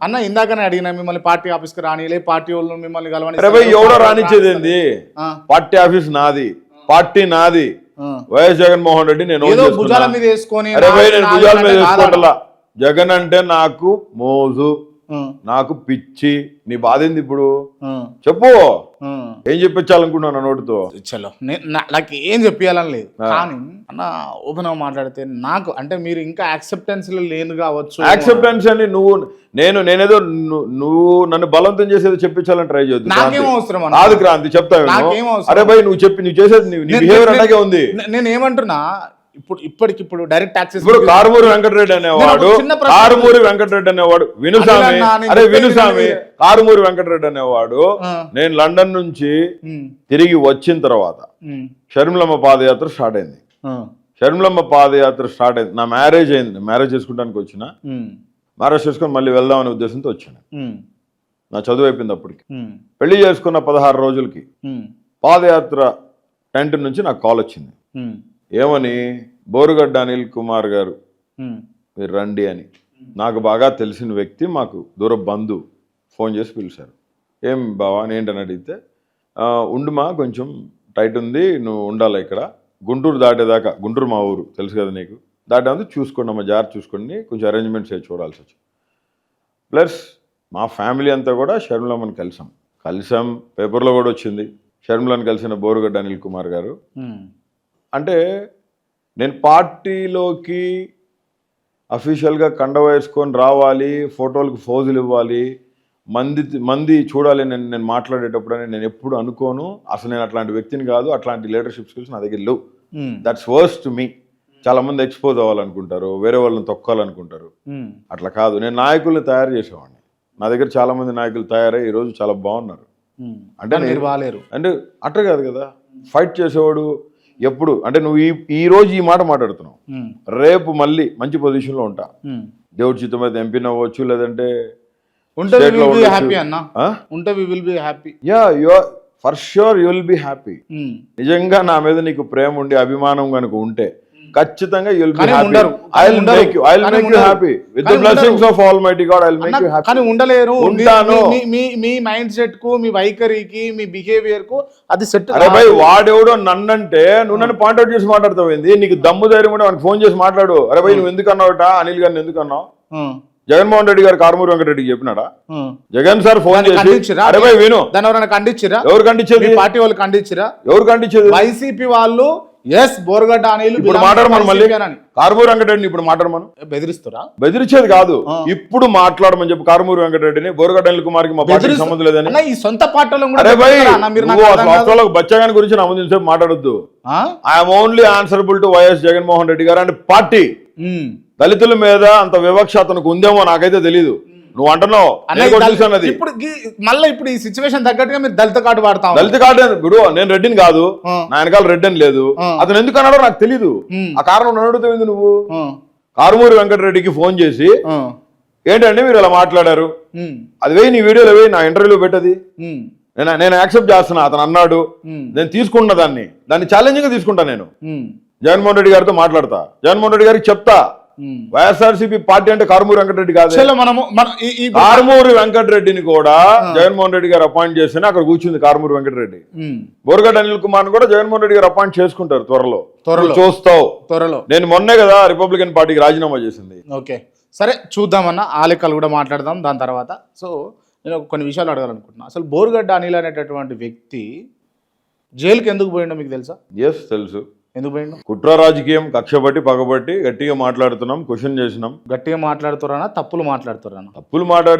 అన్న ఇందాకనే అడిగినా మిమ్మల్ని పార్టీ ఆఫీస్కి రానిలే, పార్టీ వాళ్ళు మిమ్మల్ని కలవని. ఎవడో రానిచ్చేది ఏంది? పార్టీ ఆఫీస్ నాది, పార్టీ నాది. వైఎస్ జగన్మోహన్ రెడ్డి నేను భుజాల మీద వేసుకొని భుజాల మీద వేసుకోవట్లా. జగన్ అంటే నాకు మోజు, నాకు పిచ్చి. నీ బాధ ఏంది ఇప్పుడు చెప్పు? ఏం చెప్పించాలనుకున్నాను నోటితో? చలో నాకు ఏం చెప్పాలని లేదు, కానీ అన్న ఓపెన్ గా మాట్లాడితే నాకు అంటే మీరు ఇంకా యాక్సెప్టెన్స్ లేను కావచ్చు. యాక్సెప్టెన్స్ అని నేనేదో నువ్వు నన్ను బలవంతం చేసేది చెప్పించాలని ట్రై చేద్దాం. నాకేం అవసరం కాదు క్రాంతి, చెప్తాను. అరే భయ్ నువ్వు చేసేది నీ బిహేవియర్ అలాగే ఉంది. నేను ఏమంటున్నా, ఇప్పటికిప్పుడు డైరెక్ట్ టాక్సెస్. ఇప్పుడు కారుమూరి వెంకటరెడ్డి అనేవాడు వినుసామి. అరే వినుసామి, కారుమూరి వెంకటరెడ్డి అనేవాడు నేను లండన్ నుంచి తిరిగి వచ్చిన తర్వాత షర్మిలమ్మ పాదయాత్ర స్టార్ట్ అయింది. షర్మిలమ్మ పాదయాత్ర స్టార్ట్ అయింది, నా మ్యారేజ్ అయింది. మ్యారేజ్ చేసుకోవడానికి వచ్చిన, మ్యారేజ్ చేసుకొని మళ్ళీ వెళ్దామనే ఉద్దేశంతో వచ్చాను. నా చదువు అయిపోయింది అప్పటికి. పెళ్లి చేసుకున్న 16 రోజులకి పాదయాత్ర టెంట్ నుంచి నాకు కాల్ వచ్చింది. ఏమని? బోరుగడ్డ అనిల్ కుమార్ గారు మీరు రండి అని. నాకు బాగా తెలిసిన వ్యక్తి, మాకు దూర బంధువు, ఫోన్ చేసి పిలిచారు. ఏం బావా ఏంటని అడిగితే, ఉండుమా కొంచెం టైట్ ఉంది, నువ్వు ఉండాలి ఇక్కడ, గుంటూరు దాటేదాకా. గుంటూరు మా ఊరు తెలుసు కదా నీకు, దాటేందుకు చూసుకోండి అమ్మ, జాగ్రత్త చూసుకోండి, కొంచెం అరేంజ్మెంట్స్ అవి చూడాల్సి వచ్చింది. ప్లస్ మా ఫ్యామిలీ అంతా కూడా షర్మిలమ్మని కలిసాం. పేపర్లో కూడా వచ్చింది షర్మిలను కలిసిన బోరుగడ్డ అనిల్ కుమార్ గారు. అంటే నేను పార్టీలోకి అఫీషియల్గా కండ వేసుకొని రావాలి, ఫోటోలకు ఫోజులు ఇవ్వాలి, మంది చూడాలి నేను మాట్లాడేటప్పుడు అని నేను ఎప్పుడు అనుకోను. అసలు నేను అట్లాంటి వ్యక్తిని కాదు, అట్లాంటి లీడర్షిప్ స్కిల్స్ నా దగ్గర లేవు. That's worst to me. చాలా మంది ఎక్స్పోజ్ అవ్వాలనుకుంటారు, వేరే వాళ్ళని తొక్కాలనుకుంటారు. అట్లా కాదు, నేను నాయకుల్ని తయారు చేసేవాడిని. నా దగ్గర చాలా మంది నాయకులు తయారై ఈరోజు చాలా బాగున్నారు. అంటే అట్లా కాదు కదా, ఫైట్ చేసేవాడు ఎప్పుడు. అంటే నువ్వు ఈ రోజు ఈ మాట మాట్లాడుతున్నావు, రేపు మళ్ళీ మంచి పొజిషన్లో ఉంటా. దేవుడి చిత్తం అయితే ఎంపీ అవ్వచ్చు, లేదంటే for sure you will be happy. నిజంగా నా మీద నీకు ప్రేమ ఉండి అభిమానం కనుక ఉంటే ఖచ్చితంగా you will be happy. I will make you happy with the blessings of Almighty God. I will make you happy. కానీ ఉండలేరు. మీ మైండ్ సెట్ కు, మీ వైఖరికి, మీ బిహేవియర్ కు అది సెట్. అరే భయ్ వాడెవడో నన్నంటే నువ్వు నన్ను పాయింట్అవుట్ చేసి మాట్లాడతావు ఏంది? నీకు దమ్ము ధైర్యం ఉంటే మనకు ఫోన్ చేసి మాట్లాడు. అరే భయ్ నువ్వు ఎందుకు అన్నావుట అనిల్ గారిని ఎందుకు అన్నావు? జగన్మోహన్ రెడ్డి గారు కారుమూరి వెంకటరెడ్డికి చెప్పినాడా? జగన్ సార్ ఫోన్ చేసి అరే భయ్ విను, దాన్ని ఎవరైనా ఖండించిరా? ఎవరు ఖండించేది? పార్టీ వాళ్ళు ఖండించిరా? ఎవరు ఖండించేది? వైసీపీ వాళ్ళు. బోరుగడ్డ అనిల్ ఇప్పుడు మాట్లాడమని, మళ్ళీ కారుమూరి వెంకటరెడ్డిని ఇప్పుడు మాట్లాడమను. బెదిరిస్తారా? బెదిరించేది కాదు, ఇప్పుడు మాట్లాడమని చెప్పి కారుమూరి వెంకటరెడ్డిని. బోరుగడ్డ అనిల్ కుమార్ కి మా పార్టీకి సంబంధం లేదని ఈ సొంత పార్టీలో బచ్చగాని గురించి నా మాట్లాడొద్దు. I'm only answerable to YS Jaganmohan Reddy గారు అండ్ పార్టీ. దళితుల మీద అంత వివక్ష అతనికి ఉందేమో నాకైతే తెలీదు. నువ్వు అంటున్నావు ఇప్పుడు మళ్ళీ ఇప్పుడు ఈ సిచ్యువేషన్ తగ్గట్టుగా మీరు దళిత కార్డు వాడతాం. దళిత కార్డు ఇప్పుడు నేను రెడ్డిని కాదు, నా వెనకాల రెడ్డి అని లేదు. అతను ఎందుకు అన్నాడో నాకు తెలీదు. ఆ కారణం నన్ను అడుగుతుంది నువ్వు. కారుమూరి వెంకటరెడ్డికి ఫోన్ చేసి ఏంటంటే మీరు ఇలా మాట్లాడారు, అది వేయి, నీ వీడియోలో వేయి, నా ఇంటర్వ్యూలో పెట్టది, నేను యాక్సెప్ట్ చేస్తున్నా. అతను అన్నాడు, నేను తీసుకున్న దాన్ని ఛాలెంజింగ్ గా తీసుకుంటా. నేను జగన్మోహన్ రెడ్డి గారితో మాట్లాడతా, జగన్మోహన్ రెడ్డి గారికి చెప్తా వైఎస్ఆర్సీపీ పార్టీ అంటే కారుమూరి వెంకటరెడ్డి కాదు. కారుమూరి వెంకటరెడ్డిని కూడా జగన్మోహన్ రెడ్డి గారు అపాయింట్ చేస్తేనే అక్కడ కూర్చుంది కారుమూరి వెంకటరెడ్డి. బోరుగడ్డ అనిల్ కుమార్ కూడా జగన్మోహన్ రెడ్డి గారు అపాయింట్ చేసుకుంటారు త్వరలో. చూస్తావు త్వరలో. నేను మొన్నే కదా రిపబ్లికన్ పార్టీకి రాజీనామా చేసింది. ఓకే సరే చూద్దామన్నా, ఆ లెక్కలు కూడా మాట్లాడదాం దాని తర్వాత. సో నేను కొన్ని విషయాలు అడగాలనుకుంటున్నా. అసలు బోరుగడ్డ అనిల్ అనేటటువంటి వ్యక్తి జైలుకి ఎందుకు పోయిండో మీకు తెలుసా? ఎస్ తెలుసు. ఎందుకు పోయిండు? కుట్ర రాజకీయం, కక్షబట్టి పగబట్టి గట్టిగా మాట్లాడుతున్నాం, క్వశ్చన్ చేసినాం. గట్టిగా మాట్లాడుతున్నారా? తప్పులు మాట్లాడుతున్నారా?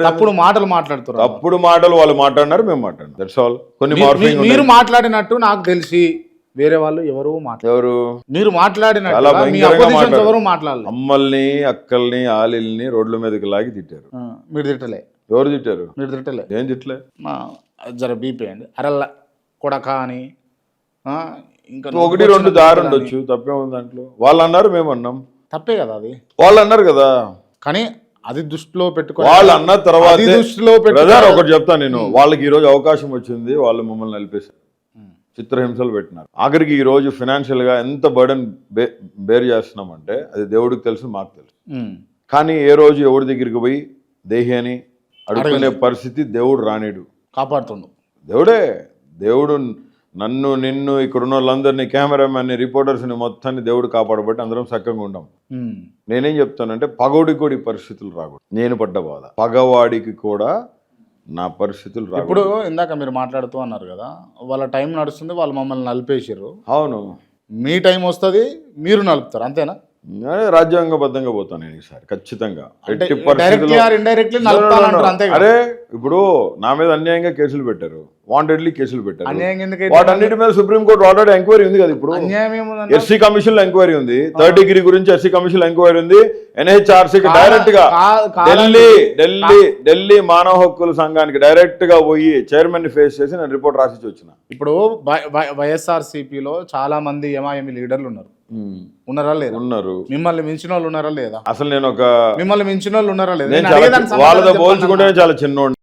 తప్పుడు మాటలు మాట్లాడుతున్నారు. తప్పుడు మాటలు వాళ్ళు మాట్లాడినారు, మేము మాట్లాడినాం. That's all. కొన్ని మీరు మాట్లాడినట్టు నాకు తెలిసి వేరే వాళ్ళు ఎవరు మీరు మాట్లాడినట్టు ఎవరు మాట్లాడలేదు. అమ్మల్ని, అక్కల్ని, ఆలిల్ని రోడ్ల మీదకి లాగి తిట్టారు. మీరు తిట్టలే? ఎవరు తిట్టారు? మీరు తిట్టలే. ఏం తిట్టలే. జర బీపీ అండి అరల్ల కొడక అని ఇంకా 1-2 దారి ఉండొచ్చు, తప్పే ఉంది దాంట్లో. వాళ్ళు అన్నారు, మేము అన్నాం, తప్పే కదా అది. వాళ్ళు అన్నారు కదా, కానీ అది దృష్టిలో పెట్టుకుని వాళ్ళు అన్న తర్వాత దృష్టిలో ఒకటి చెప్తాను నేను. వాళ్ళకి ఈ రోజు అవకాశం వచ్చింది, వాళ్ళు మమ్మల్ని నిలిపేశారు, చిత్రహింసలు పెట్టినారు. ఆఖరికి ఈ రోజు ఫైనాన్షియల్ గా ఎంత బర్డెన్ బేర్ చేస్తున్నామంటే అది దేవుడికి తెలుసు, మాకు తెలుసు. కానీ ఏ రోజు ఎవరి దగ్గరికి పోయి దేహి అని అడుక్కునే పరిస్థితి దేవుడు రానిడు. కాపాడుతుండు. దేవుడు నన్ను నిన్ను ఇక్కడున్న వాళ్ళందరినీ, కెమెరామెన్ని, రిపోర్టర్స్ని మొత్తాన్ని దేవుడు కాపాడబట్టి అందరం చక్కగా ఉంటాం. నేనేం చెప్తానంటే పగోడికి కూడా ఈ పరిస్థితులు రాకూడదు. నేను పడ్డ బాధ పగవాడికి కూడా నా పరిస్థితులు రాకూడదు. ఇప్పుడు ఇందాక మీరు మాట్లాడుతూ అన్నారు కదా, వాళ్ళ టైం నడుస్తుంది, వాళ్ళు మమ్మల్ని నలిపేసారు. అవును, మీ టైం వస్తుంది, మీరు నలుపుతారు, అంతేనా? రాజ్యాంగబద్ధంగా పోతాను నేను ఈసారి ఖచ్చితంగా. ఎట్టి డైరెక్ట్లీ ఆర్ ఇండైరెక్ట్లీ నలుపుతారంటారు, అంతే కదా? అరే ఇప్పుడు నా మీద అన్యాయంగా కేసులు పెట్టారు, వాంటెడ్లీ కేసులు పెట్టారు. అన్యాయం ఎందుకు? వాటన్నిటి మీద సుప్రీంకోర్టు ఆల్రెడీ ఎంక్వైరీ ఉంది కదా. ఇప్పుడు అన్యాయం ఏముందండి? ఎస్సీ కమిషన్ లో ఎంక్వైరీ ఉంది, థర్డ్ డిగ్రీ గురించి ఎస్సీ కమిషన్ లో ఎంక్వైరీ ఉంది. ఎన్హెచ్ఆర్సీకి డైరెక్ట్ గా ఢిల్లీ మానవ హక్కుల సంఘానికి డైరెక్ట్ గా పోయి చైర్మన్ ని ఫేస్ చేసి నేను రిపోర్ట్ రాసి వచ్చిన. ఇప్పుడు వైఎస్ఆర్సీపీలో చాలా మంది ఎంఐఎం లీడర్లు ఉన్నారా లేదా? ఉన్నారు. మిమ్మల్ని మించిన వాళ్ళు ఉన్నారా లేదా? అసలు నేను మిమ్మల్ని మించిన వాళ్ళు ఉన్నారా లేదా? వాళ్ళతో పోల్చుకుంటే చాలా చిన్నోడు.